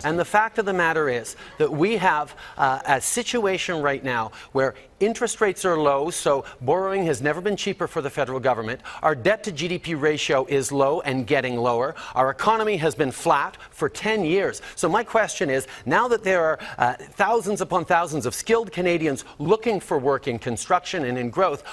And the fact of the matter is that we have a situation right now where interest rates are low, so borrowing has never been cheaper for the federal government. Our debt to GDP ratio is low and getting lower. Our economy has been flat for 10 years. So my question is, now that there are thousands upon thousands of skilled Canadians looking for work in construction and in growth,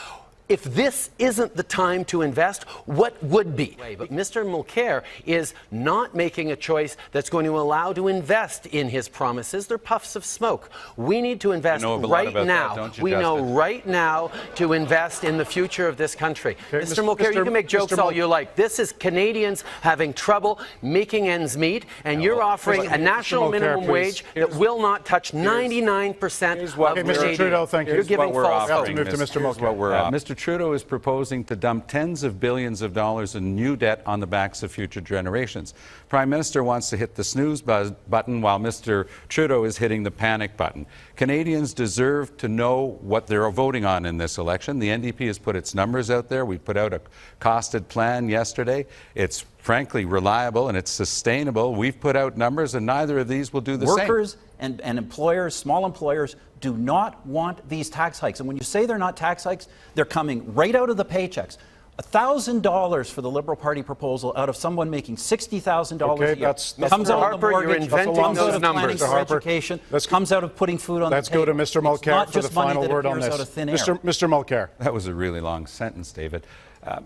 if this isn't the time to invest, what would be? But Mr. Mulcair is not making a choice that's going to allow to invest in his promises. They're puffs of smoke. We need to invest right now. We know right now to invest in the future of this country. Okay, Mr. Mulcair, you can make jokes all you like. This is Canadians having trouble making ends meet, and you're offering a national minimum wage that will not touch 99% of Canadians. Mr. Trudeau, thank you. You're giving false hope. Mr. Trudeau is proposing to dump tens of billions of dollars in new debt on the backs of future generations. Prime Minister wants to hit the snooze button while Mr. Trudeau is hitting the panic button. Canadians deserve to know what they're voting on in this election. The NDP has put its numbers out there. We put out a costed plan yesterday. It's frankly reliable and it's sustainable. We've put out numbers and neither of these will do the same. Workers and employers, small employers, do not want these tax hikes. And when you say they're not tax hikes, they're coming right out of the paychecks. $1,000 for the Liberal Party proposal out of someone making $60,000 a year. That's comes out Harper, of the mortgage, you're inventing comes those out of numbers. planning for education, comes out of putting food on the table. Let's go to Mr. Mulcair for the final word on this. Mr. Mulcair. That was a really long sentence, David.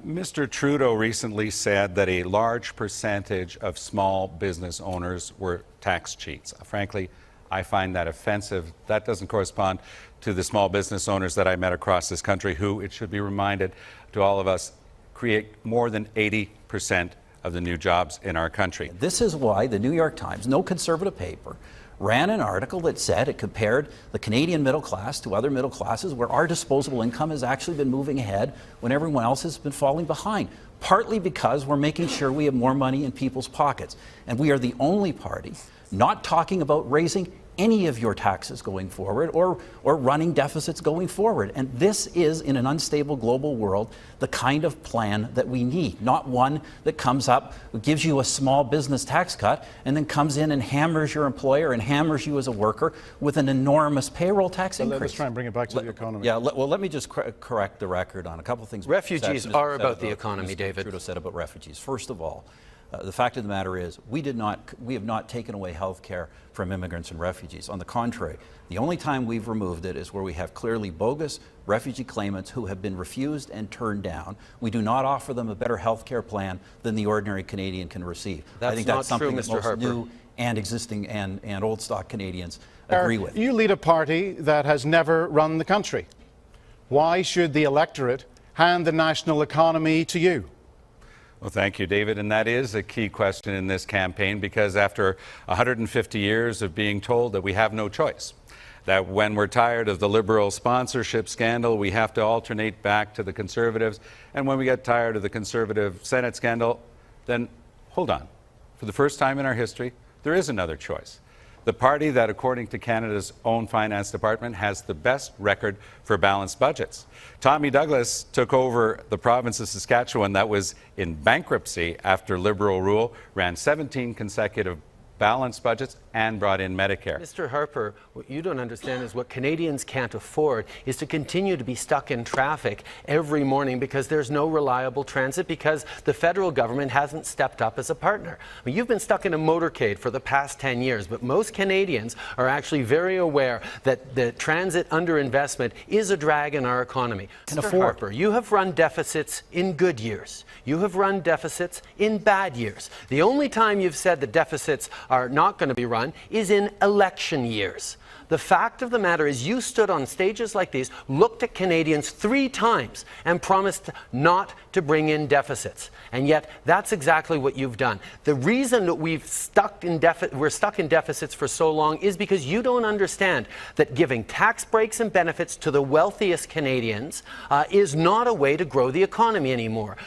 Mr. Trudeau recently said that a large percentage of small business owners were tax cheats. Frankly, I find that offensive. That doesn't correspond to the small business owners that I met across this country who, it should be reminded to all of us, create more than 80% of the new jobs in our country. This is why the New York Times, no conservative paper, ran an article that said it compared the Canadian middle class to other middle classes where our disposable income has actually been moving ahead when everyone else has been falling behind. Partly because we're making sure we have more money in people's pockets. And we are the only party not talking about raising any of your taxes going forward or running deficits going forward. And this is, in an unstable global world, the kind of plan that we need, not one that comes up, gives you a small business tax cut, and then comes in and hammers your employer and hammers you as a worker with an enormous payroll tax increase. Let's try and bring it back to the economy. Yeah, well, let me just correct the record on a couple of things. Refugees are about the economy, David. Trudeau said about refugees. First of all, the fact of the matter is, we have not taken away health care from immigrants and refugees. On the contrary, the only time we've removed it is where we have clearly bogus refugee claimants who have been refused and turned down. We do not offer them a better health care plan than the ordinary Canadian can receive. I think that's something that most new and existing and old stock Canadians agree with. You lead a party that has never run the country. Why should the electorate hand the national economy to you? Well, thank you, David. And that is a key question in this campaign, because after 150 years of being told that we have no choice, that when we're tired of the Liberal sponsorship scandal, we have to alternate back to the Conservatives. And when we get tired of the Conservative Senate scandal, then hold on. For the first time in our history, there is another choice. The party that, according to Canada's own finance department, has the best record for balanced budgets. Tommy Douglas took over the province of Saskatchewan that was in bankruptcy after Liberal rule, ran 17 consecutive balanced budgets, and brought in Medicare. Mr. Harper, what you don't understand is what Canadians can't afford is to continue to be stuck in traffic every morning because there's no reliable transit, because the federal government hasn't stepped up as a partner. I mean, you've been stuck in a motorcade for the past 10 years, but most Canadians are actually very aware that the transit underinvestment is a drag in our economy. Mr. Harper, you have run deficits in good years. You have run deficits in bad years. The only time you've said the deficits are not going to be run is in election years. The fact of the matter is you stood on stages like these, looked at Canadians 3 times and promised not to bring in deficits. And yet that's exactly what you've done. The reason that we're stuck in deficits for so long is because you don't understand that giving tax breaks and benefits to the wealthiest Canadians is not a way to grow the economy anymore.